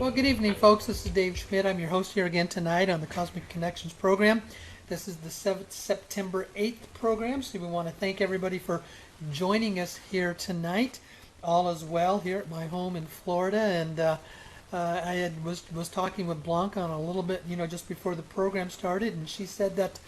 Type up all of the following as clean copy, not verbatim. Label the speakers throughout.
Speaker 1: Well, good evening, folks. This is Dave Schmidt. I'm your host here again tonight on the Cosmic Connections program. This is the September 8th program, so we want to thank everybody for joining us here tonight. All is well here at my home in Florida, and was talking with Blanca on a little bit, just before the program started, and she said that,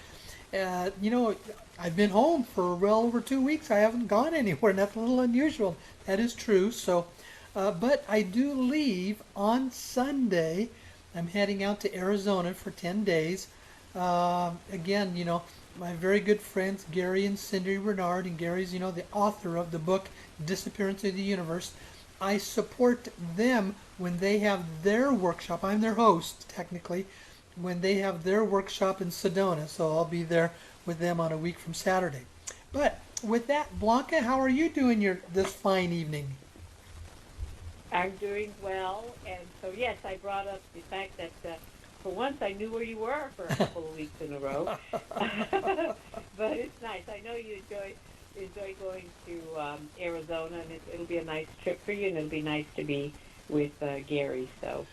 Speaker 1: I've been home for well over 2 weeks. I haven't gone anywhere, and that's a little unusual. That is true. So. But I do leave on Sunday. I'm heading out to Arizona for 10 days. Again, my very good friends Gary and Cindy Renard, and Gary's, the author of the book Disappearance of the Universe. I support them when they have their workshop. I'm their host, technically, when they have their workshop in Sedona. So I'll be there with them on a week from Saturday. But with that, Blanca, how are you doing this fine evening?
Speaker 2: I'm doing well, and so yes, I brought up the fact that for once I knew where you were for a couple of weeks in a row. But it's nice. I know you enjoy going to Arizona, and it'll be a nice trip for you, and it'll be nice to be with Gary. So,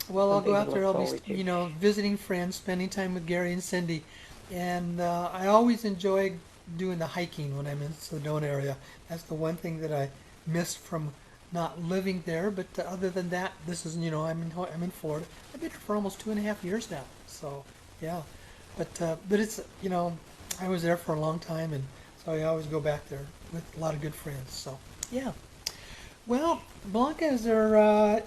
Speaker 1: well, I'll go out there. I'll be,
Speaker 2: to.
Speaker 1: visiting friends, spending time with Gary and Cindy, and I always enjoy doing the hiking when I'm in the Sedona area. That's the one thing that I missed from not living there, but other than that, this is, I'm in Florida. I've been here for almost 2.5 years now, so yeah. But it's, I was there for a long time, and so I always go back there with a lot of good friends. So yeah. Well, Blanca, is there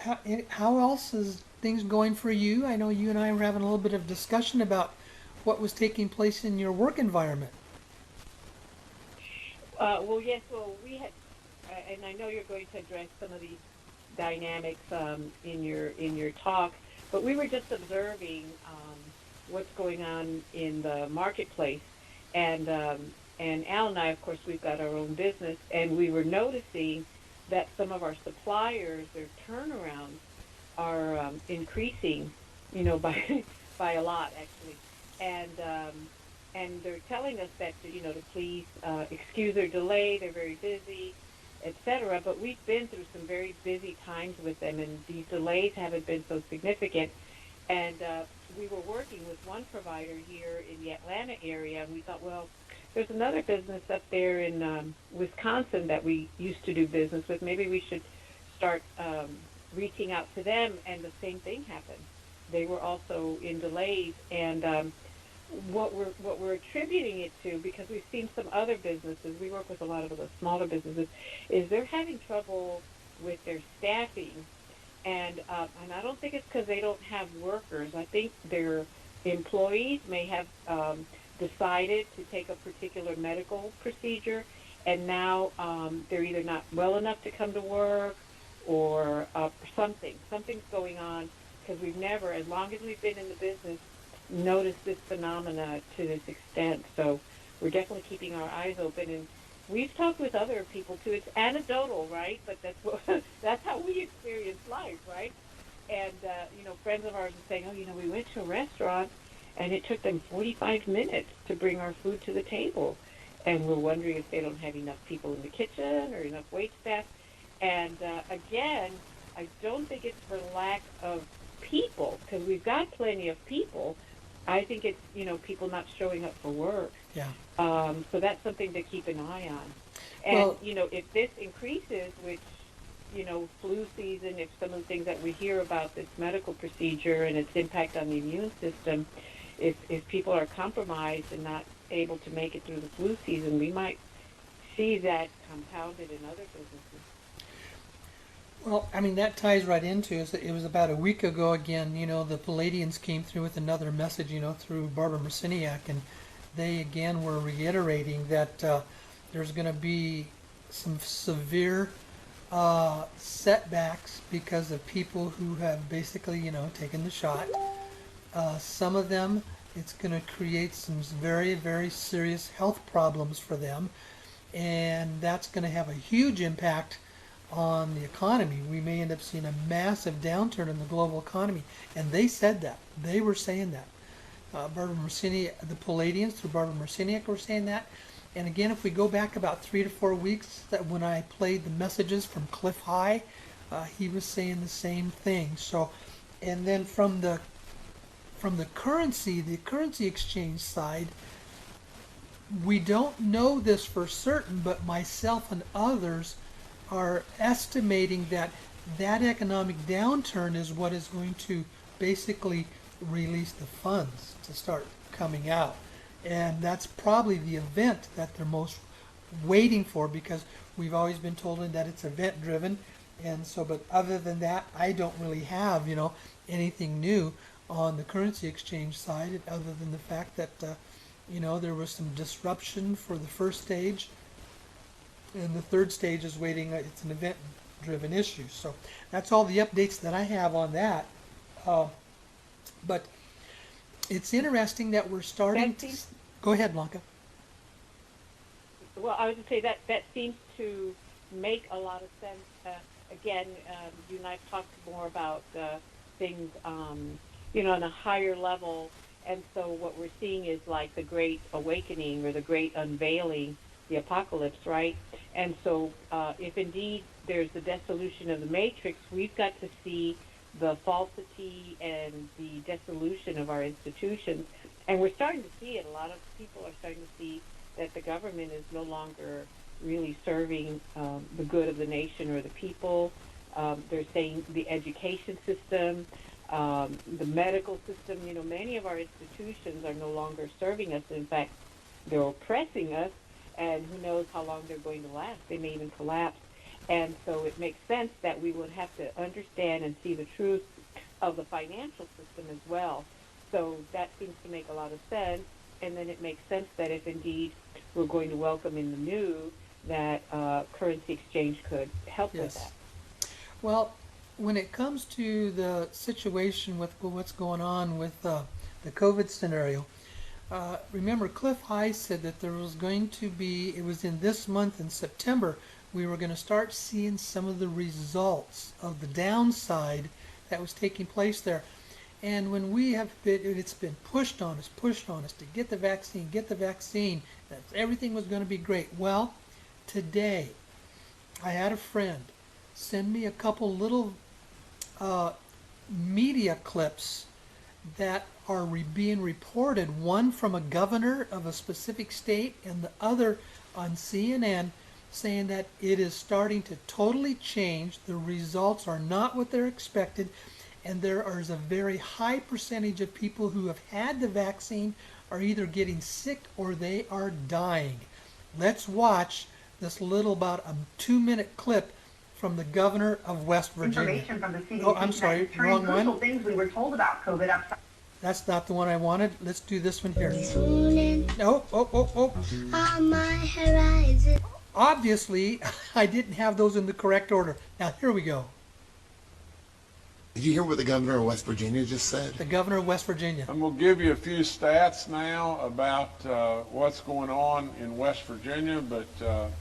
Speaker 1: how else is things going for you? I know you and I were having a little bit of discussion about what was taking place in your work environment.
Speaker 2: Well, yes. Well, we had. And I know you're going to address some of these dynamics in your talk, but we were just observing what's going on in the marketplace, and Al and I, of course, we've got our own business, and we were noticing that some of our suppliers, their turnarounds are increasing, by by a lot actually, and they're telling us that to please excuse their delay. They're very busy, etc. But we've been through some very busy times with them, and these delays haven't been so significant. And we were working with one provider here in the Atlanta area, and we thought, well, there's another business up there in Wisconsin that we used to do business with. Maybe we should start reaching out to them. And the same thing happened. They were also in delays, and what we're attributing it to, because we've seen some other businesses, we work with a lot of the smaller businesses, is they're having trouble with their staffing, and I don't think it's because they don't have workers. I think their employees may have decided to take a particular medical procedure, and now they're either not well enough to come to work, or something's going on, because we've never, as long as we've been in the business, notice this phenomena to this extent. So we're definitely keeping our eyes open, and we've talked with other people too. It's anecdotal, right? But that's how we experience life, right? And friends of ours are saying, oh, we went to a restaurant and it took them 45 minutes to bring our food to the table, and we're wondering if they don't have enough people in the kitchen or enough wait staff. And again, I don't think it's for lack of people, because we've got plenty of people. I think it's, people not showing up for work.
Speaker 1: Yeah.
Speaker 2: So that's something to keep an eye on. And, if this increases, which, flu season, if some of the things that we hear about this medical procedure and its impact on the immune system, if people are compromised and not able to make it through the flu season, we might see that compounded in other businesses.
Speaker 1: Well, that ties right into it. Was about a week ago again, the Palladians came through with another message, through Barbara Marciniak, and they again were reiterating that there's going to be some severe setbacks because of people who have basically, taken the shot. Some of them, it's going to create some very, very serious health problems for them, and that's going to have a huge impact on the economy. We may end up seeing a massive downturn in the global economy, and they said that. They were saying that. Barbara Marciniak, the Palladians through Barbara Marciniak were saying that. And again, if we go back about 3 to 4 weeks, that when I played the messages from Cliff High, he was saying the same thing. So And then from the currency exchange side, we don't know this for certain, but myself and others are estimating that economic downturn is what is going to basically release the funds to start coming out. And that's probably the event that they're most waiting for, because we've always been told that it's event driven. And so, but other than that, I don't really have, anything new on the currency exchange side, other than the fact that, there was some disruption for the first stage, and the third stage is waiting. It's an event-driven issue. So that's all the updates that I have on that. But it's interesting that we're starting to... Go ahead, Blanca.
Speaker 2: Well, I was going to say that seems to make a lot of sense. Again, you and I have talked more about things, on a higher level. And so what we're seeing is like the Great Awakening or the Great Unveiling, the apocalypse, right? And so if indeed there's the dissolution of the matrix, we've got to see the falsity and the dissolution of our institutions. And we're starting to see it. A lot of people are starting to see that the government is no longer really serving the good of the nation or the people. They're saying the education system, the medical system, many of our institutions are no longer serving us. In fact, they're oppressing us, and who knows how long they're going to last. They may even collapse. And so it makes sense that we would have to understand and see the truth of the financial system as well. So that seems to make a lot of sense. And then it makes sense that if indeed we're going to welcome in the new, that currency exchange could help with that.
Speaker 1: Well, when it comes to the situation with what's going on with the COVID scenario, remember Cliff High said that there was going to be, it was in this month in September, we were going to start seeing some of the results of the downside that was taking place there. And when it's been pushed on us to get the vaccine, that everything was going to be great. Well, today, I had a friend send me a couple little media clips that are being reported, one from a governor of a specific state and the other on CNN, saying that it is starting to totally change. The results are not what they're expected, and there is a very high percentage of people who have had the vaccine are either getting sick or they are dying. Let's watch this little, about a 2-minute clip from the governor of West Virginia.
Speaker 3: Information from the CDC.
Speaker 1: Oh, I'm sorry, wrong one.
Speaker 3: Things we were told about COVID upside.
Speaker 1: That's not the one I wanted. Let's do this one here. No,
Speaker 4: On my horizon.
Speaker 1: Obviously, I didn't have those in the correct order. Now, here we go.
Speaker 5: Did you hear what the governor of West Virginia just said?
Speaker 1: The governor of West Virginia.
Speaker 6: I'm going to give you a few stats now about what's going on in West Virginia, but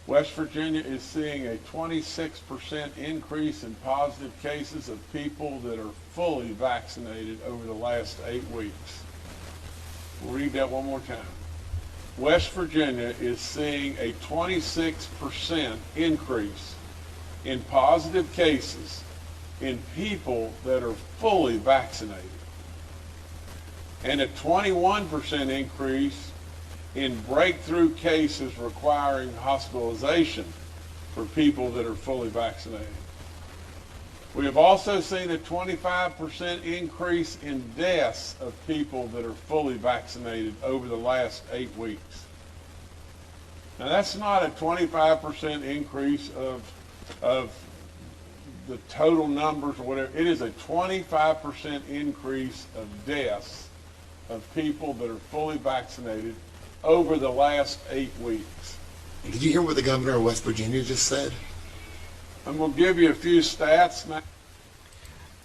Speaker 6: West Virginia is seeing a 26% increase in positive cases of people that are fully vaccinated over the last 8 weeks. We'll read that one more time. West Virginia is seeing a 26% increase in positive cases in people that are fully vaccinated, and a 21% increase in breakthrough cases requiring hospitalization for people that are fully vaccinated. We have also seen a 25% increase in deaths of people that are fully vaccinated over the last 8 weeks. Now that's not a 25% increase of the total numbers or whatever. It is a 25% increase of deaths of people that are fully vaccinated over the last 8 weeks.
Speaker 5: Did you hear what the governor of West Virginia just said?
Speaker 6: I'm going to give you a few stats now.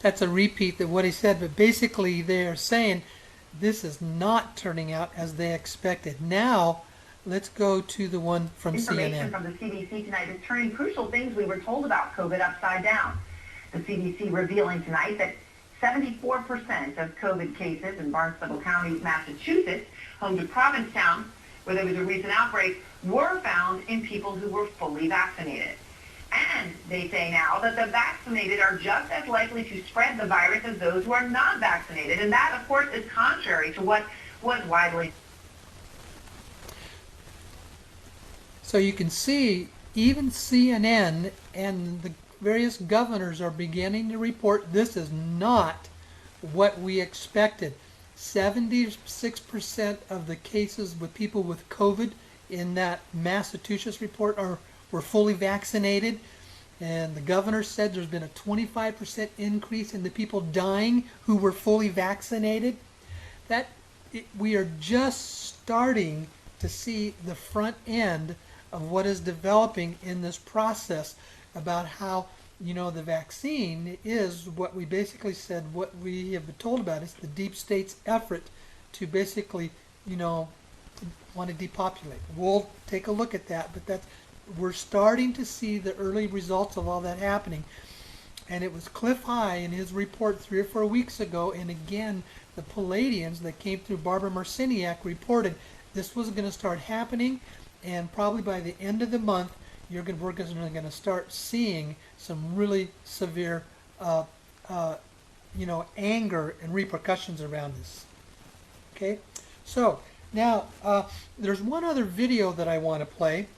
Speaker 1: That's a repeat of what he said, but basically they are saying this is not turning out as they expected. Now, let's go to the one from
Speaker 3: Information
Speaker 1: CNN.
Speaker 3: from the CDC tonight is turning crucial things we were told about COVID upside down. The CDC revealing tonight that 74% of COVID cases in Barnstable County, Massachusetts, home to Provincetown, where there was a recent outbreak, were found in people who were fully vaccinated. And they say now that the vaccinated are just as likely to spread the virus as those who are not vaccinated. And that, of course, is contrary to what was widely.
Speaker 1: So you can see even CNN and the various governors are beginning to report this is not what we expected. 76% of the cases with people with COVID in that Massachusetts report were fully vaccinated. And the governor said there's been a 25% increase in the people dying who were fully vaccinated. We are just starting to see the front end of what is developing in this process about how, the vaccine is what we basically said, what we have been told about is the deep state's effort to basically, want to depopulate. We'll take a look at that, but we're starting to see the early results of all that happening. And it was Cliff High in his report 3 or 4 weeks ago, and again, the Palladians that came through Barbara Marciniak reported this was going to start happening, and probably by the end of the month, we're going to start seeing some really severe, anger and repercussions around this. Okay, so now there's one other video that I want to play,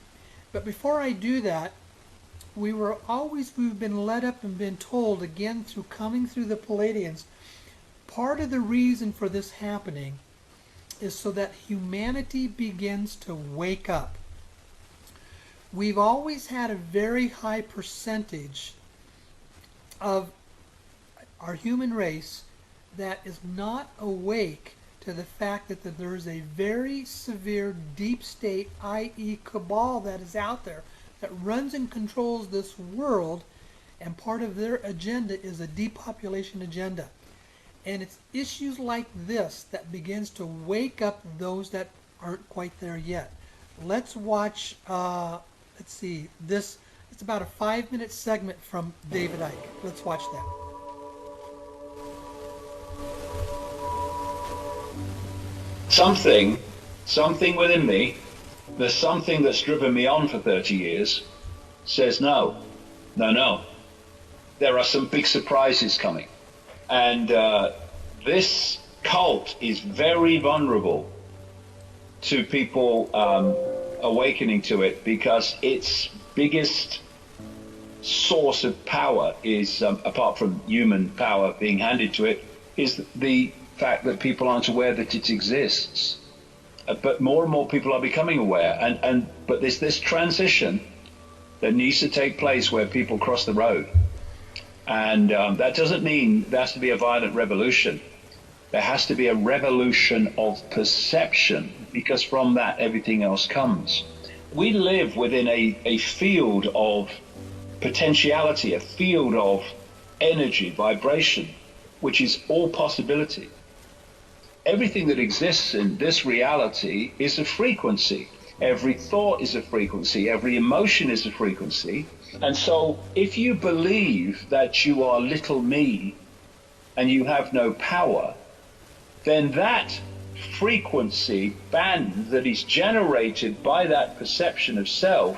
Speaker 1: but before I do that, we've been led up and been told again through coming through the Palladians, part of the reason for this happening is so that humanity begins to wake up. We've always had a very high percentage of our human race that is not awake to the fact that there is a very severe deep state, i.e. cabal, that is out there that runs and controls this world, and part of their agenda is a depopulation agenda. And it's issues like this that begins to wake up those that aren't quite there yet. Let's watch, let's see, it's about a 5-minute segment from David Icke. Let's watch that.
Speaker 7: Something within me, there's something that's driven me on for 30 years, says no. There are some big surprises coming. And this cult is very vulnerable to people awakening to it, because its biggest source of power is, apart from human power being handed to it, is the fact that people aren't aware that it exists. But more and more people are becoming aware, but there's this transition that needs to take place where people cross the road. And that doesn't mean there has to be a violent revolution. There has to be a revolution of perception, because from that everything else comes. We live within a field of potentiality, a field of energy, vibration, which is all possibility. Everything that exists in this reality is a frequency. Every thought is a frequency. Every emotion is a frequency. And so if you believe that you are little me and you have no power, then that frequency band that is generated by that perception of self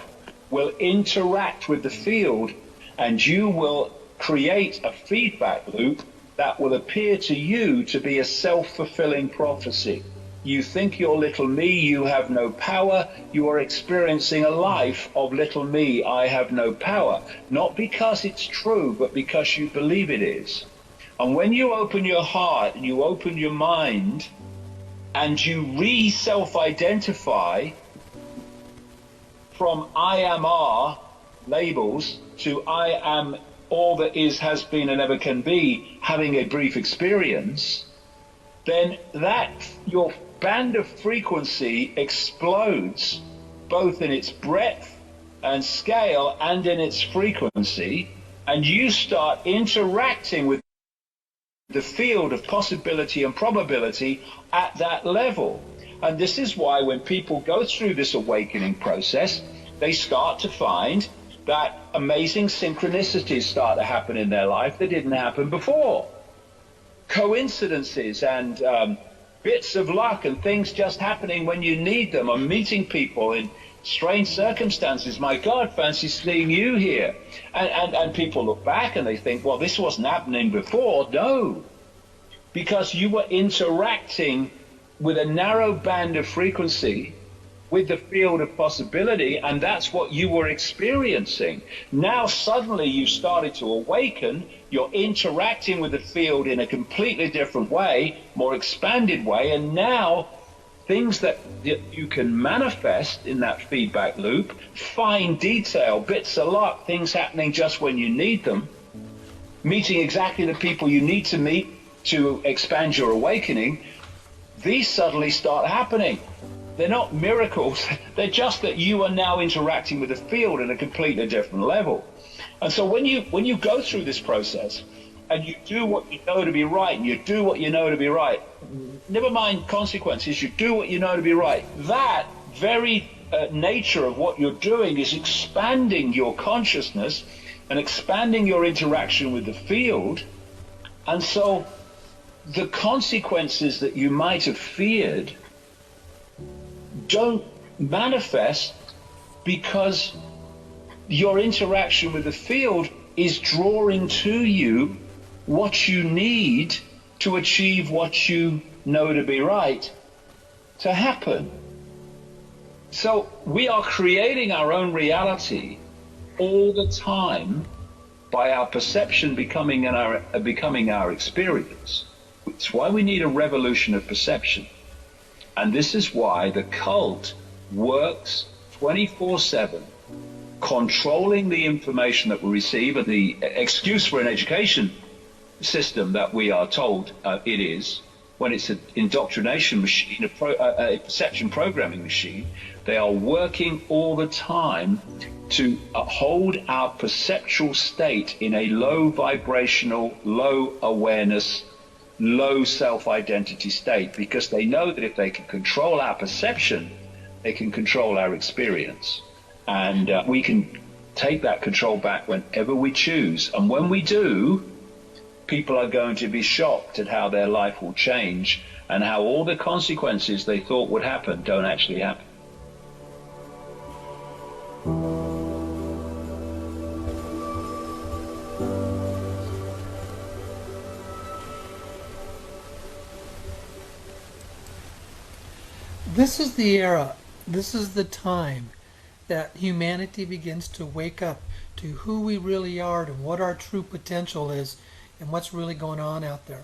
Speaker 7: will interact with the field, and you will create a feedback loop that will appear to you to be a self-fulfilling prophecy. You think you're little me, you have no power, you are experiencing a life of little me, I have no power. Not because it's true, but because you believe it is. And when you open your heart and you open your mind and you re-self-identify from I am are labels to I am all that is, has been, and ever can be, having a brief experience, then that your band of frequency explodes both in its breadth and scale and in its frequency, and you start interacting with the field of possibility and probability at that level. And this is why when people go through this awakening process, they start to find that amazing synchronicities start to happen in their life that didn't happen before. Coincidences and bits of luck and things just happening when you need them, or meeting people in strange circumstances. My God, fancy seeing you here. And people look back and they think, well, this wasn't happening before. No, because you were interacting with a narrow band of frequency with the field of possibility, and that's what you were experiencing. Now suddenly you started to awaken, you're interacting with the field in a completely different way, more expanded way, and now things that you can manifest in that feedback loop, fine detail, bits of luck, things happening just when you need them, meeting exactly the people you need to meet to expand your awakening, these suddenly start happening. They're not miracles, they're just that you are now interacting with the field at a completely different level. And so when you go through this process and you do what you know to be right, and you do what you know to be right, never mind consequences, you do what you know to be right, that very nature of what you're doing is expanding your consciousness and expanding your interaction with the field. And so the consequences that you might have feared don't manifest because your interaction with the field is drawing to you what you need to achieve what you know to be right to happen. So we are creating our own reality all the time by our perception becoming our experience. It's why we need a revolution of perception. And this is why the cult works 24/7, controlling the information that we receive. And the excuse for an education system that we are told it is, when it's an indoctrination machine, a perception programming machine, they are working all the time to hold our perceptual state in a low vibrational, low awareness, low self-identity state, because they know that if they can control our perception, they can control our experience. And we can take that control back whenever we choose. And when we do, people are going to be shocked at how their life will change and how all the consequences they thought would happen don't actually happen.
Speaker 1: This is the era, this is the time that humanity begins to wake up to who we really are and what our true potential is and what's really going on out there.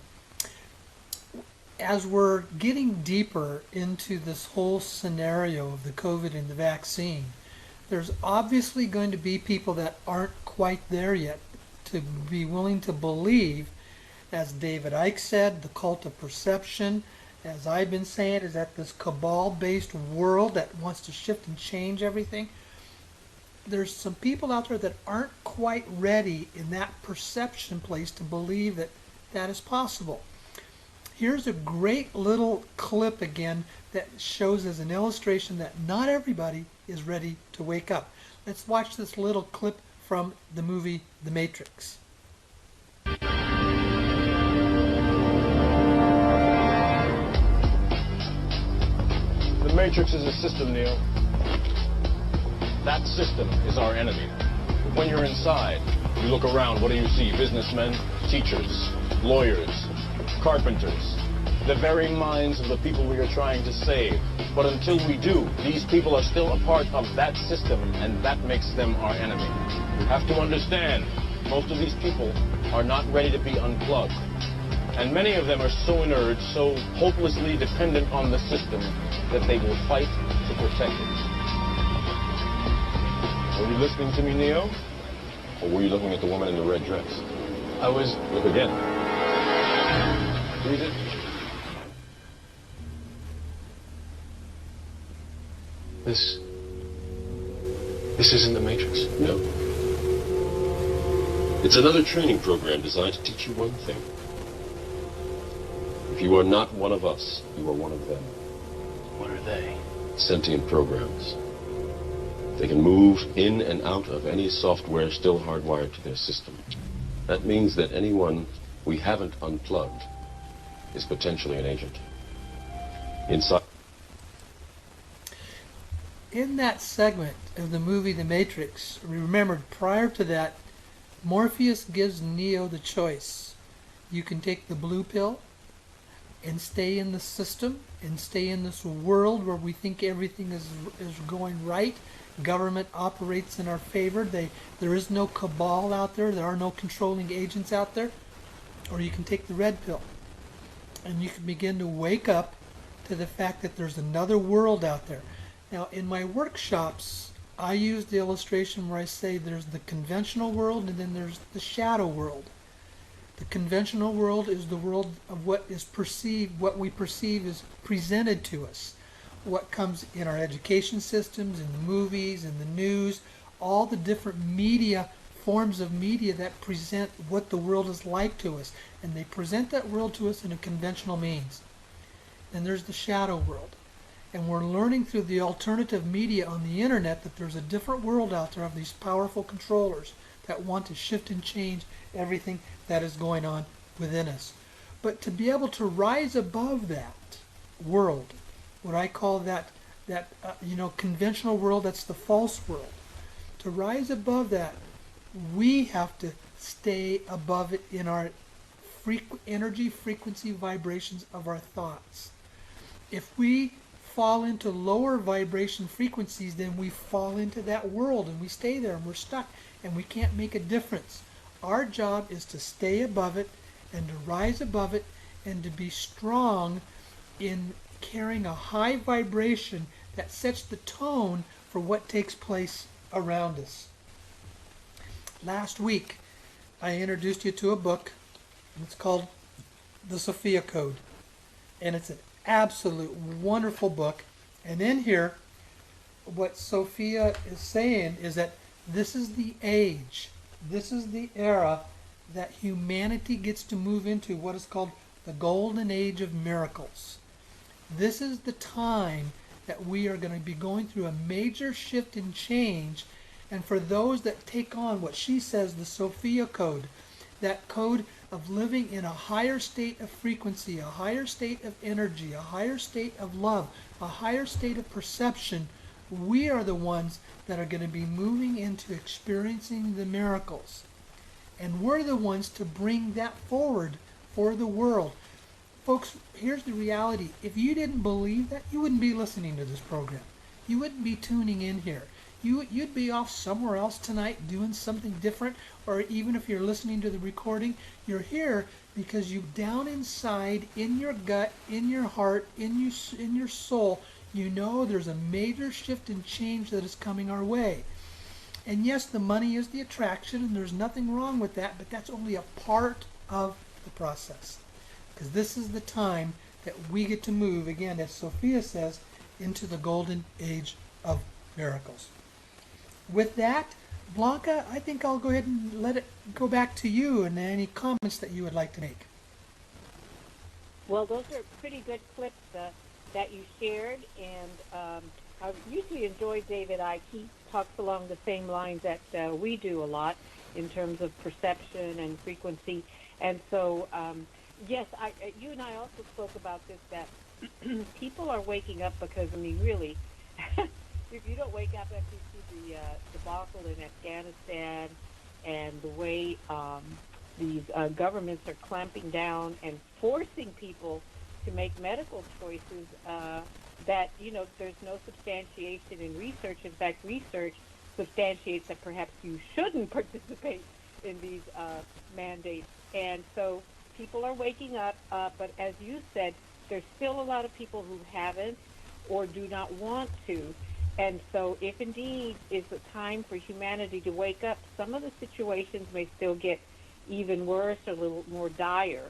Speaker 1: As we're getting deeper into this whole scenario of the COVID and the vaccine, there's obviously going to be people that aren't quite there yet to be willing to believe, as David Icke said, the cult of perception. As I've been saying, is that this cabal-based world that wants to shift and change everything. There's some people out there that aren't quite ready in that perception place to believe that that is possible. Here's a great little clip again that shows as an illustration that not everybody is ready to wake up. Let's watch this little clip from the movie The Matrix.
Speaker 8: The Matrix is a system, Neo. That system is our enemy. When you're inside, you look around, what do you see? Businessmen, teachers, lawyers, carpenters, the very minds of the people we are trying to save. But until we do, these people are still a part of that system, and that makes them our enemy. You have to understand, most of these people are not ready to be unplugged. And many of them are so inert, so hopelessly dependent on the system, that they will fight to protect it. Were you listening to me, Neo? Or were you looking at the woman in the red dress? I was... Look again. Read it. This isn't the Matrix.
Speaker 9: No. It's another training program designed to teach you one thing. If you are not one of us, you are one of them.
Speaker 8: What are they?
Speaker 9: Sentient programs. They can move in and out of any software still hardwired to their system. That means that anyone we haven't unplugged is potentially an agent. Inside.
Speaker 1: in that segment of the movie The Matrix, remembered prior to that, Morpheus gives Neo the choice. You can take the blue pill and stay in the system and stay in this world where we think everything is going right. Government operates in our favor. There is no cabal out there. There are no controlling agents out there. Or you can take the red pill and you can begin to wake up to the fact that there's another world out there. Now, in my workshops, I use the illustration where I say there's the conventional world and then there's the shadow world. The conventional world is the world of what is perceived, what we perceive is presented to us. What comes in our education systems, in the movies, in the news, all the different media, forms of media that present what the world is like to us. And they present that world to us in a conventional means. Then there's the shadow world. And we're learning through the alternative media on the internet that there's a different world out there of these powerful controllers that want to shift and change everything that is going on within us. But to be able to rise above that world, what I call that conventional world, that's the false world. To rise above that, we have to stay above it in our energy, frequency, vibrations of our thoughts. If we fall into lower vibration frequencies, then we fall into that world and we stay there and we're stuck and we can't make a difference. Our job is to stay above it and to rise above it and to be strong in carrying a high vibration that sets the tone for what takes place around us. Last week, I introduced you to a book. It's called The Sophia Code. And it's an absolute wonderful book. And in here, what Sophia is saying is that this is the age, this is the era that humanity gets to move into what is called the golden age of miracles. This is the time that we are going to be going through a major shift and change. And for those that take on what she says, the Sophia Code, that code of living in a higher state of frequency, a higher state of energy, a higher state of love, a higher state of perception, we are the ones that are going to be moving into experiencing the miracles. And we're the ones to bring that forward for the world. Folks, here's the reality. If you didn't believe that, you wouldn't be listening to this program. You wouldn't be tuning in here. You'd be off somewhere else tonight doing something different, or even if you're listening to the recording, you're here because you down inside, in your gut, in your heart, in your soul, you know there's a major shift and change that is coming our way. And yes, the money is the attraction, and there's nothing wrong with that, but that's only a part of the process. Because this is the time that we get to move, again, as Sophia says, into the golden age of miracles. With that, Blanca, I think I'll go ahead and let it go back to you and any comments that you would like to make.
Speaker 2: Well, those are pretty good clips that you shared, and I usually enjoy David Icke. He talks along the same lines that we do a lot in terms of perception and frequency. And so, yes, you and I also spoke about this, that people are waking up because, I mean, really, if you don't wake up after you see the debacle in Afghanistan and the way these governments are clamping down and forcing people to make medical choices that, there's no substantiation in research. In fact, research substantiates that perhaps you shouldn't participate in these mandates. And so people are waking up, but as you said, there's still a lot of people who haven't or do not want to. And so if indeed it's a time for humanity to wake up, some of the situations may still get even worse or a little more dire,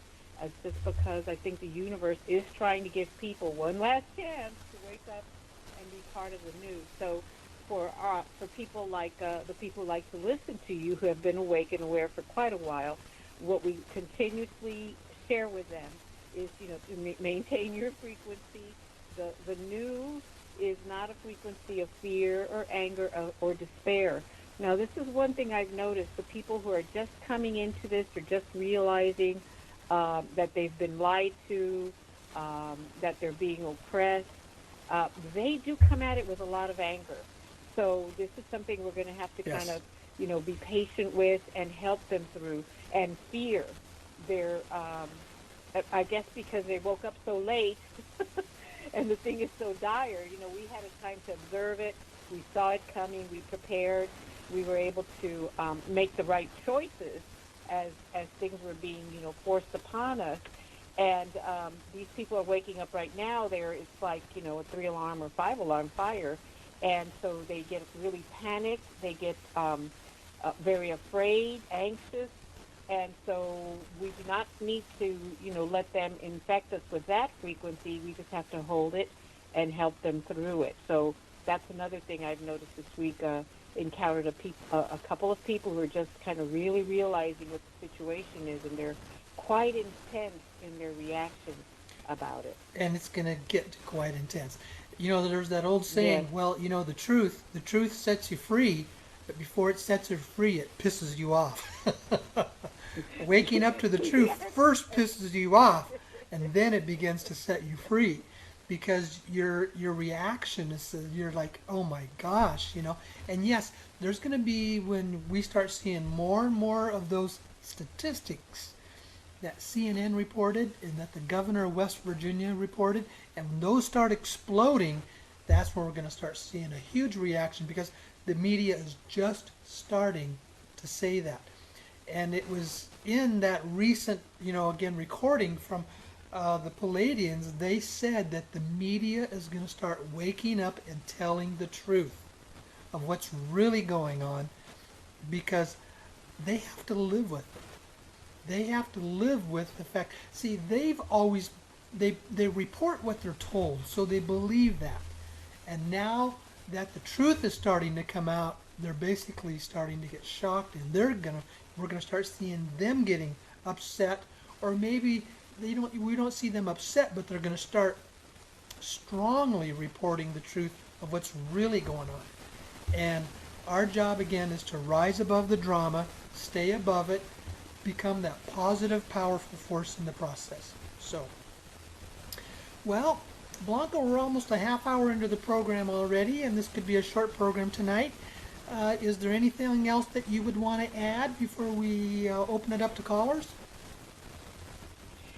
Speaker 2: just because I think the universe is trying to give people one last chance to wake up and be part of the news. So for people like the people who like to listen to you, who have been awake and aware for quite a while, what we continuously share with them is, to maintain your frequency. The new is not a frequency of fear or anger or despair. Now, this is one thing I've noticed. The people who are just coming into this or just realizing that they've been lied to, that they're being oppressed, they do come at it with a lot of anger. So this is something we're going to have to kind
Speaker 1: Yes.
Speaker 2: of, be patient with and help them through. And fear, they're, I guess because they woke up so late and the thing is so dire, we had a time to observe it. We saw it coming. We prepared. We were able to make the right choices as things were being, forced upon us. And these people are waking up right now. It's like, a 3-alarm or 5-alarm fire. And so they get really panicked. They get very afraid, anxious. And so we do not need to, let them infect us with that frequency. We just have to hold it and help them through it. So that's another thing I've noticed this week. Encountered a couple of people who are just kind of really realizing what the situation is, and they're quite intense in their reaction about it.
Speaker 1: And it's going to get quite intense. There's that old saying,
Speaker 2: Yes.
Speaker 1: well, the truth sets you free, but before it sets you free, it pisses you off. Waking up to the truth first pisses you off, and then it begins to set you free, because your reaction is, you're like, oh my gosh, And yes, there's going to be, when we start seeing more and more of those statistics that CNN reported and that the governor of West Virginia reported, and when those start exploding, that's where we're going to start seeing a huge reaction, because the media is just starting to say that. And it was in that recent, again, recording from the Palladians, they said that the media is going to start waking up and telling the truth of what's really going on, because they have to live with it. They have to live with the fact. See, they've always, they report what they're told, so they believe that. And now that the truth is starting to come out, they're basically starting to get shocked, and we're gonna start seeing them getting upset, or maybe we don't see them upset, but they're gonna start strongly reporting the truth of what's really going on. And our job again is to rise above the drama, stay above it, become that positive, powerful force in the process. So, well, Blanca, we're almost a half hour into the program already, and this could be a short program tonight. Is there anything else that you would want to add before we open it up to callers?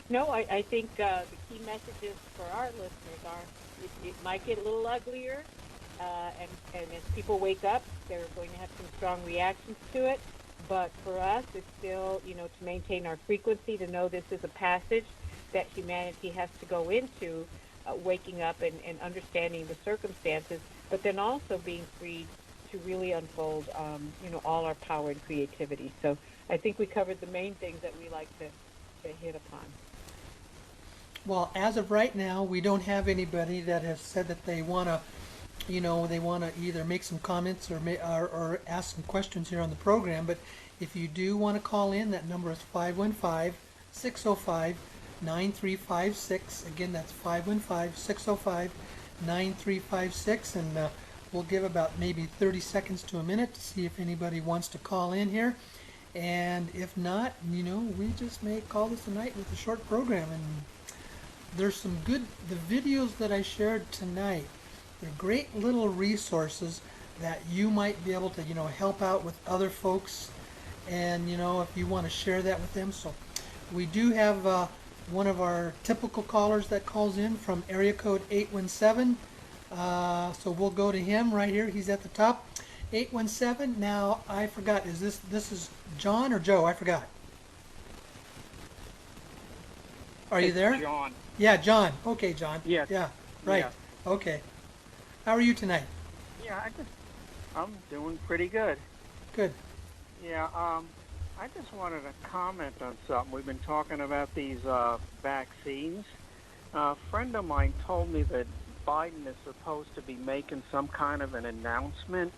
Speaker 2: No, I think the key messages for our listeners are it might get a little uglier, and as people wake up, they're going to have some strong reactions to it. But for us, it's still, to maintain our frequency, to know this is a passage that humanity has to go into, waking up and understanding the circumstances, but then also being free to really unfold, all our power and creativity. So I think we covered the main things that we like to hit upon.
Speaker 1: Well, as of right now, we don't have anybody that has said that they want to, they want to either make some comments or ask some questions here on the program. But if you do want to call in, that number is 515-605-9356. Again, that's 515-605-9356. And we'll give about maybe 30 seconds to a minute to see if anybody wants to call in here. And if not, we just may call this a night with a short program. And there's some good, the videos that I shared tonight, they're great little resources that you might be able to, help out with other folks. And, if you want to share that with them. So we do have one of our typical callers that calls in from area code 817. So we'll go to him right here. He's at the top. 817. Now, I forgot. Is this is John or Joe? I forgot. Are you there?
Speaker 10: John.
Speaker 1: Yeah, John. Okay, John.
Speaker 10: Yes.
Speaker 1: Yeah, right.
Speaker 10: Yes.
Speaker 1: Okay. How are you tonight?
Speaker 10: Yeah, I'm doing pretty good.
Speaker 1: Good.
Speaker 10: Yeah, I just wanted to comment on something. We've been talking about these vaccines. A friend of mine told me that Biden is supposed to be making some kind of an announcement,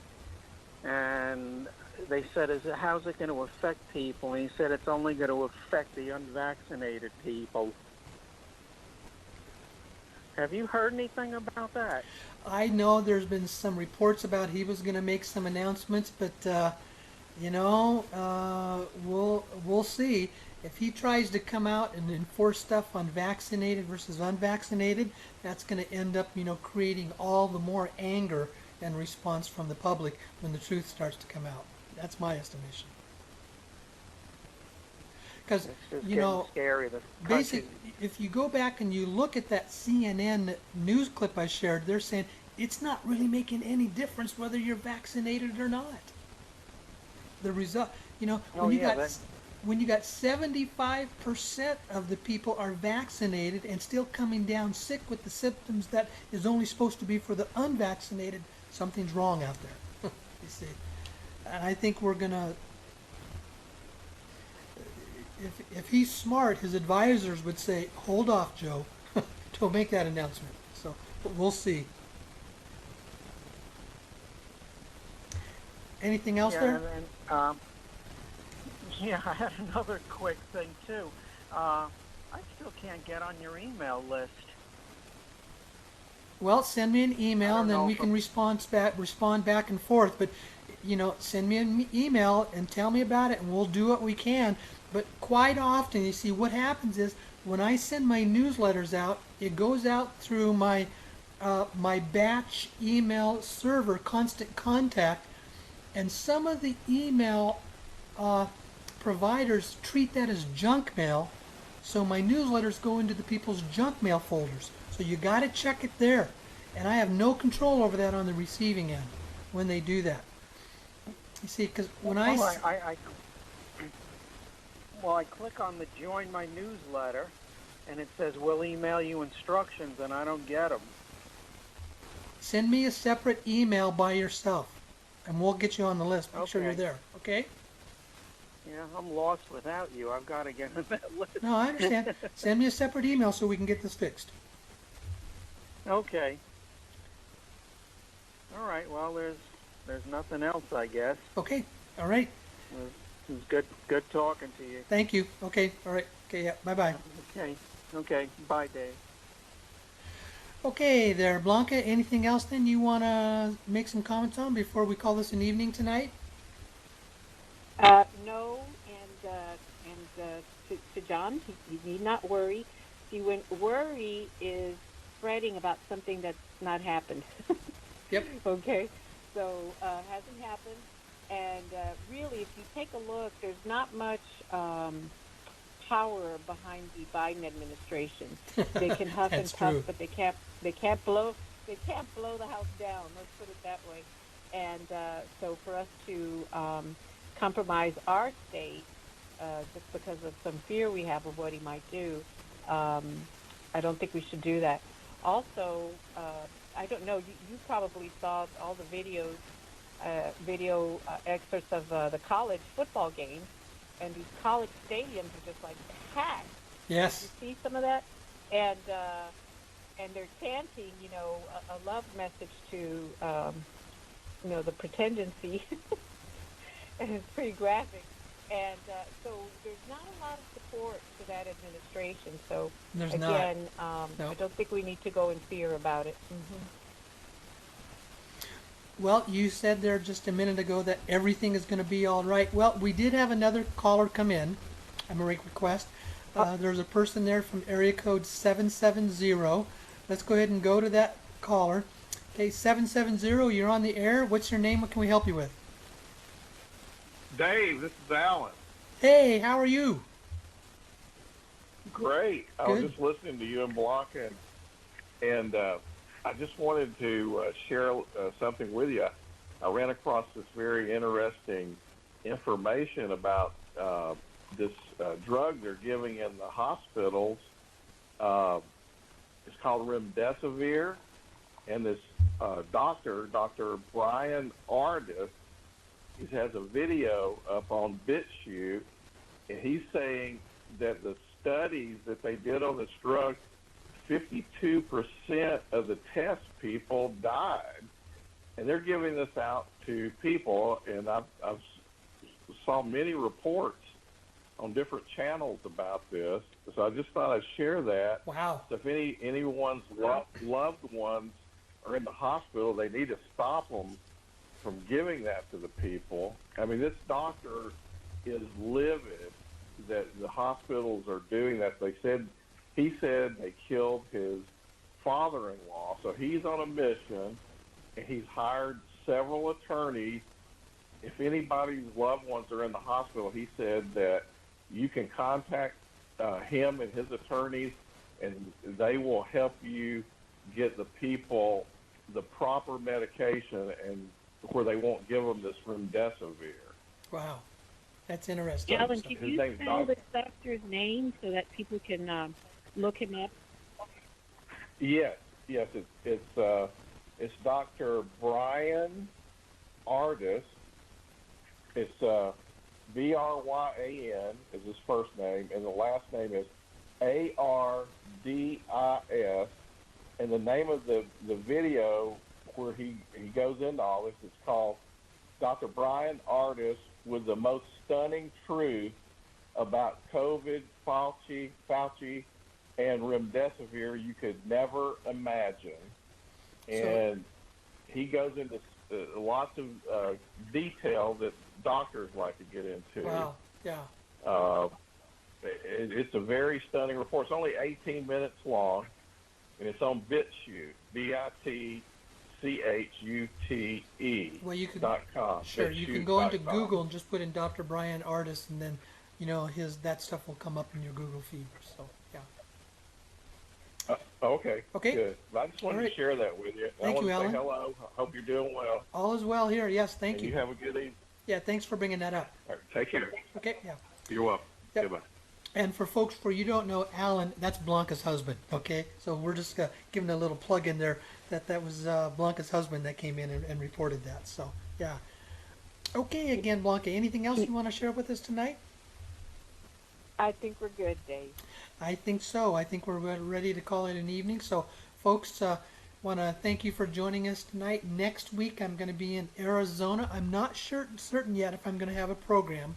Speaker 10: and they said, how's it going to affect people? And he said it's only going to affect the unvaccinated people. Have you heard anything about that?
Speaker 1: I know there's been some reports about he was going to make some announcements, but we'll see. if he tries to come out and enforce stuff on vaccinated versus unvaccinated, that's going to end up, creating all the more anger and response from the public when the truth starts to come out. That's my estimation. Because,
Speaker 10: scary.
Speaker 1: basically, if you go back and you look at that CNN news clip I shared, they're saying it's not really making any difference whether you're vaccinated or not. The result, when you got 75% of the people are vaccinated and still coming down sick with the symptoms that is only supposed to be for the unvaccinated, something's wrong out there. You see, and I think we're gonna. If he's smart, his advisors would say, "Hold off, Joe. Don't make that announcement." So, but we'll see. Anything else there?
Speaker 10: Yeah, I had another quick thing too. I still can't get on your email list.
Speaker 1: Well, send me an email and then we can respond back and forth. But send me an email and tell me about it, and we'll do what we can. But quite often, you see, what happens is when I send my newsletters out, it goes out through my batch email server, Constant Contact, and some of the email providers treat that as junk mail, so my newsletters go into the people's junk mail folders. So you got to check it there, and I have no control over that on the receiving end when they do that. You see, because when I
Speaker 10: click on the join my newsletter, and it says we'll email you instructions, and I don't get them.
Speaker 1: Send me a separate email by yourself, and we'll get you on the list. Make sure you're there, okay?
Speaker 10: Yeah, I'm lost without you. I've got to get on that list.
Speaker 1: No, I understand. Send me a separate email so we can get this fixed.
Speaker 10: Okay. All right. Well, there's nothing else, I guess.
Speaker 1: Okay. All right.
Speaker 10: It was good talking to you.
Speaker 1: Thank you. Okay. All right. Okay. Yeah. Bye-bye.
Speaker 10: Okay. Bye, Dave.
Speaker 1: Okay there, Blanca. Anything else then you want to make some comments on before we call this an evening tonight?
Speaker 2: No, and to John, you need not worry. See, when worry is fretting about something that's not happened.
Speaker 1: Yep.
Speaker 2: Okay, so hasn't happened, and really, if you take a look, there's not much power behind the Biden administration. They can huff and puff,
Speaker 1: true.
Speaker 2: but they can't blow the house down. Let's put it that way. And so for us to compromise our state just because of some fear we have of what he might do, I don't think we should do that. Also, I don't know, you probably saw all the video excerpts of the college football games, and these college stadiums are just like packed.
Speaker 1: Yes.
Speaker 2: Did you see some of that? And they're chanting, a love message to, the pretendency, and it's pretty graphic. And so there's not a lot of support for that administration. So
Speaker 1: there's
Speaker 2: again,
Speaker 1: no.
Speaker 2: I don't think we need to go in fear about it. Mm-hmm.
Speaker 1: Well, you said there just a minute ago that everything is going to be all right. Well, we did have another caller come in. I'm going to request. There's a person there from area code 770. Let's go ahead and go to that caller. Okay, 770, you're on the air. What's your name? What can we help you with?
Speaker 11: Dave, this is Alan.
Speaker 1: Hey, how are you?
Speaker 11: Great. I was just listening to you and Blanca, and I just wanted to share something with you. I ran across this very interesting information about this drug they're giving in the hospitals. It's called remdesivir, and this Dr. Brian Ardis, he has a video up on BitChute, and he's saying that the studies that they did on this drug, 52% of the test people died, and they're giving this out to people. And I've saw many reports on different channels about this, so I just thought I'd share that.
Speaker 1: Wow!
Speaker 11: So if anyone's loved ones are in the hospital, they need to stop them from giving that to the people. I mean, this doctor is livid that the hospitals are doing that. He said they killed his father-in-law, so he's on a mission, and he's hired several attorneys. If anybody's loved ones are in the hospital, he said that you can contact him and his attorneys, and they will help you get the people the proper medication and where they won't give them this remdesivir.
Speaker 1: Wow, that's interesting.
Speaker 2: Alan, can you spell the doctor's name so that people can look him up?
Speaker 11: Yes, it's Dr. Brian Ardis. It's Bryan is his first name, and the last name is Ardis. And the name of the video where he goes into all this is called Dr. Brian Ardis with the most stunning truth about COVID, Fauci, and remdesivir you could never imagine. And he goes into lots of detail that doctors like to get into.
Speaker 1: Wow, yeah.
Speaker 11: It's a very stunning report. It's only 18 minutes long, and it's on BitChute, BITCHUTE.
Speaker 1: Well, you could,
Speaker 11: .com.
Speaker 1: sure, you can go into Google and just put in Dr. Brian Ardis, and then, that stuff will come up in your Google feed. So, yeah.
Speaker 11: Okay.
Speaker 1: Okay.
Speaker 11: Good. I just wanted to share that with you.
Speaker 1: Thank you, Alan.
Speaker 11: Say hello. Hope you're doing well.
Speaker 1: All is well here. Yes, thank you.
Speaker 11: You have a good evening.
Speaker 1: Yeah, thanks for bringing that up.
Speaker 11: All right, take care.
Speaker 1: Okay, yeah.
Speaker 11: You're welcome.
Speaker 1: Yep.
Speaker 11: Goodbye.
Speaker 1: And for folks, you don't know, Alan, that's Blanca's husband, okay? So we're just giving a little plug in there that was Blanca's husband that came in and reported that. So, yeah. Okay, again, Blanca, anything else you want to share with us tonight?
Speaker 2: I think we're good, Dave.
Speaker 1: I think so. I think we're ready to call it an evening. So, folks, want to thank you for joining us tonight. Next week, I'm going to be in Arizona. I'm not certain yet if I'm going to have a program,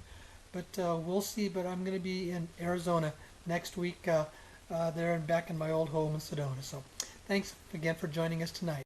Speaker 1: but we'll see. But I'm going to be in Arizona next week there and back in my old home in Sedona. So, thanks again for joining us tonight.